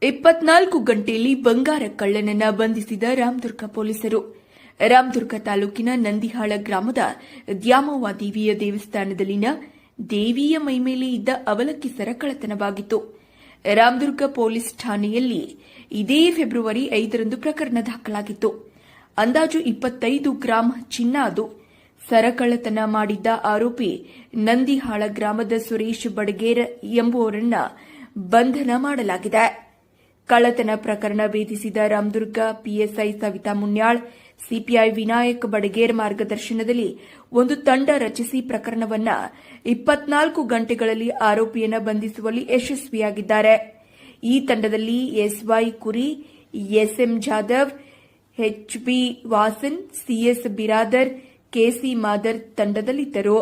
24 ಗಂಟೆಯಲ್ಲಿ ಬಂಗಾರ ಕಳ್ಳನನ್ನ ಬಂಧಿಸಿದ ರಾಮದುರ್ಗ ಪೊಲೀಸರು. ರಾಮದುರ್ಗ ತಾಲೂಕಿನ ನಂದಿಹಾಳ ಗ್ರಾಮದ ದ್ಯಾಮವ್ವ ದೇವಿಯ ದೇವಸ್ಥಾನದಲ್ಲಿನ ದೇವಿಯ ಮೈಮೇಲೆ ಇದ್ದ ಅವಲಕ್ಕಿ ಸರ ಕಳ್ಳತನವಾಗಿತ್ತು. ರಾಮದುರ್ಗ ಪೊಲೀಸ್ ಠಾಣೆಯಲ್ಲಿ ಇದೇ ಫೆಬ್ರವರಿ 5ರಂದು ಪ್ರಕರಣ ದಾಖಲಾಗಿತ್ತು. ಅಂದಾಜು 25 ಗ್ರಾಂ ಚಿನ್ನ ಅದು. ಸರ ಕಳ್ಳತನ ಮಾಡಿದ್ದ ಆರೋಪಿ ನಂದಿಹಾಳ ಗ್ರಾಮದ ಸುರೇಶ್ ಬಡಗೇರ್ ಎಂಬುವರನ್ನ ಬಂಧನ ಮಾಡಲಾಗಿದೆ. ಕಳ್ಳತನ ಪ್ರಕರಣ ಭೇದಿಸಿದ ರಾಮದುರ್ಗ ಪಿಎಸ್ಐ ಸವಿತಾ ಮುನ್ಯಾಳ್, ಸಿಪಿಐ ವಿನಾಯಕ್ ಬಡಗೇರ್ ಮಾರ್ಗದರ್ಶನದಲ್ಲಿ ಒಂದು ತಂಡ ರಚಿಸಿ ಪ್ರಕರಣವನ್ನ 24 ಗಂಟೆಗಳಲ್ಲಿ ಆರೋಪಿಯನ್ನು ಬಂಧಿಸುವಲ್ಲಿ ಯಶಸ್ವಿಯಾಗಿದ್ದಾರೆ. ಈ ತಂಡದಲ್ಲಿ S Y Kuri, S M Jadhav, H B Vasan, C S Biradar, K C Madar ತಂಡದಲ್ಲಿದ್ದರು.